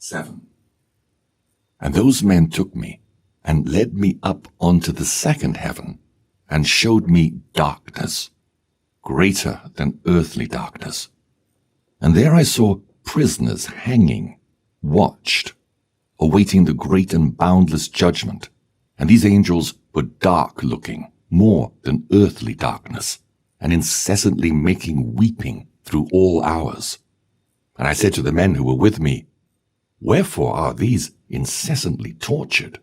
7. And those men took me and led me up onto the second heaven and showed me darkness, greater than earthly darkness. And there I saw prisoners hanging, watched, awaiting the great and boundless judgment. And these angels were dark-looking, more than earthly darkness, and incessantly making weeping through all hours. And I said to the men who were with me, Wherefore are these incessantly tortured?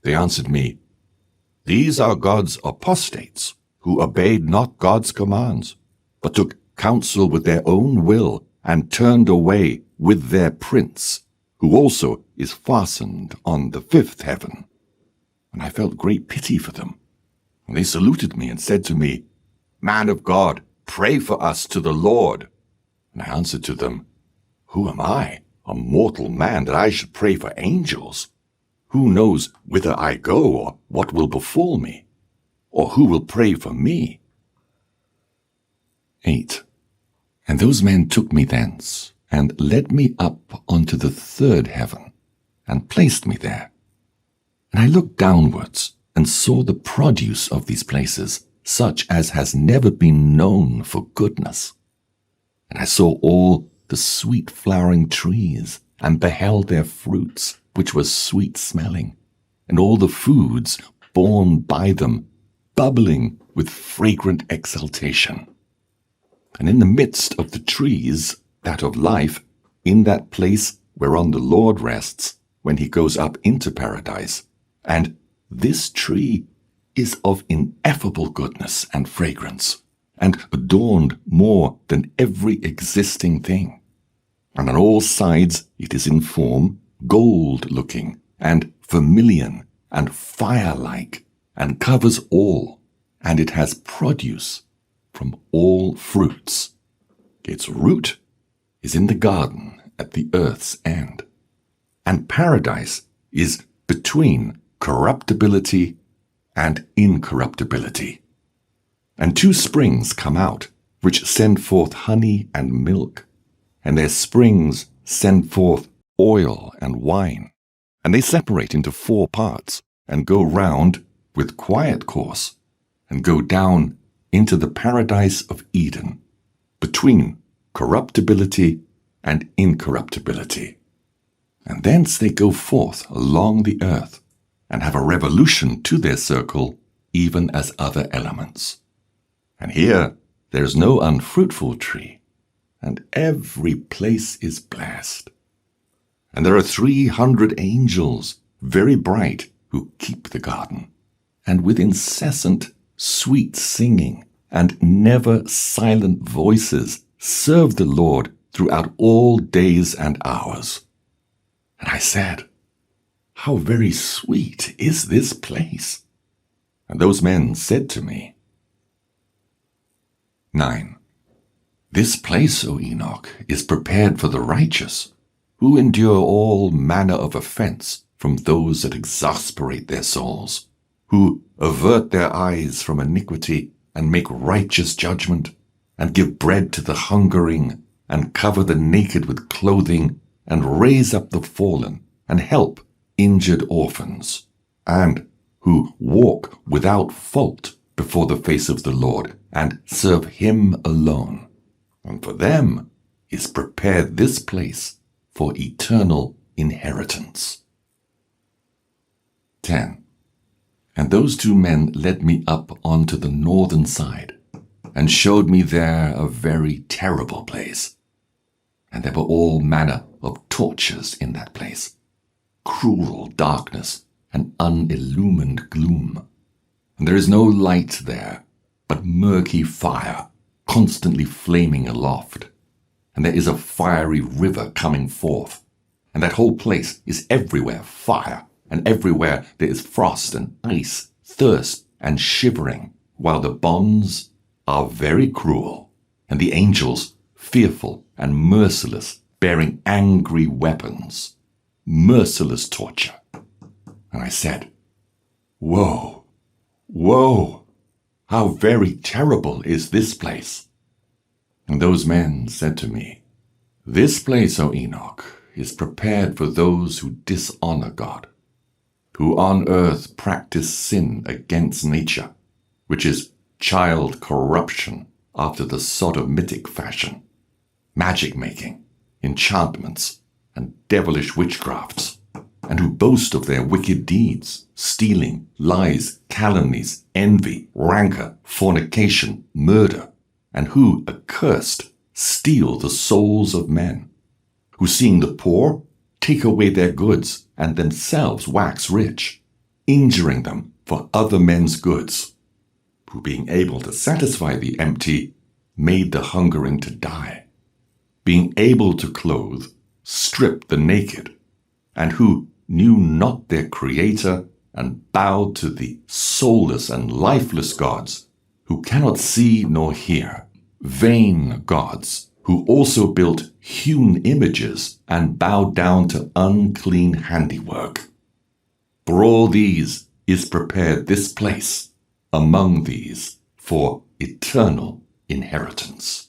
They answered me, These are God's apostates, who obeyed not God's commands, but took counsel with their own will, and turned away with their prince, who also is fastened on the fifth heaven. And I felt great pity for them. And they saluted me and said to me, Man of God, pray for us to the Lord. And I answered to them, Who am I, a mortal man, that I should pray for angels? Who knows whither I go, or what will befall me? Or who will pray for me? 8. And those men took me thence, and led me up unto the third heaven, and placed me there. And I looked downwards, and saw the produce of these places, such as has never been known for goodness. And I saw all the sweet-flowering trees, and beheld their fruits, which were sweet-smelling, and all the foods borne by them, bubbling with fragrant exaltation. And in the midst of the trees, that of life, in that place whereon the Lord rests, when he goes up into paradise, and this tree is of ineffable goodness and fragrance, and adorned more than every existing thing. And on all sides it is in form gold-looking, and vermilion, and fire-like, and covers all, and it has produce from all fruits. Its root is in the garden at the earth's end, and paradise is between corruptibility and incorruptibility. And two springs come out, which send forth honey and milk, and their springs send forth oil and wine, and they separate into 4 parts, and go round with quiet course, and go down into the paradise of Eden, between corruptibility and incorruptibility. And thence they go forth along the earth, and have a revolution to their circle, even as other elements. And here there is no unfruitful tree, and every place is blessed. And there are 300 angels, very bright, who keep the garden, and with incessant sweet singing and never silent voices serve the Lord throughout all days and hours. And I said, How very sweet is this place! And those men said to me, 9. This place, O Enoch, is prepared for the righteous, who endure all manner of offense from those that exasperate their souls, who avert their eyes from iniquity, and make righteous judgment, and give bread to the hungering, and cover the naked with clothing, and raise up the fallen, and help injured orphans, and who walk without fault before the face of the Lord, and serve him alone. And for them is prepared this place for eternal inheritance. 10. And those 2 men led me up onto the northern side, and showed me there a very terrible place. And there were all manner of tortures in that place, cruel darkness, and unillumined gloom. And there is no light there, but murky fire, constantly flaming aloft. And there is a fiery river coming forth, and that whole place is everywhere fire, and everywhere there is frost and ice, thirst and shivering, while the bonds are very cruel, and the angels fearful and merciless, bearing angry weapons, merciless torture. And I said, Woe, woe, how very terrible is this place! And those men said to me, This place, O Enoch, is prepared for those who dishonor God, who on earth practice sin against nature, which is child corruption after the sodomitic fashion, magic making, enchantments, and devilish witchcrafts, and who boast of their wicked deeds, stealing, lies, calumnies, envy, rancor, fornication, murder, and who, accursed, steal the souls of men, who seeing the poor, take away their goods, and themselves wax rich, injuring them for other men's goods, who being able to satisfy the empty, made the hungering to die, being able to clothe, strip the naked, and who knew not their Creator, and bowed to the soulless and lifeless gods, who cannot see nor hear, vain gods, who also built hewn images and bowed down to unclean handiwork. For all these is prepared this place among these for eternal inheritance.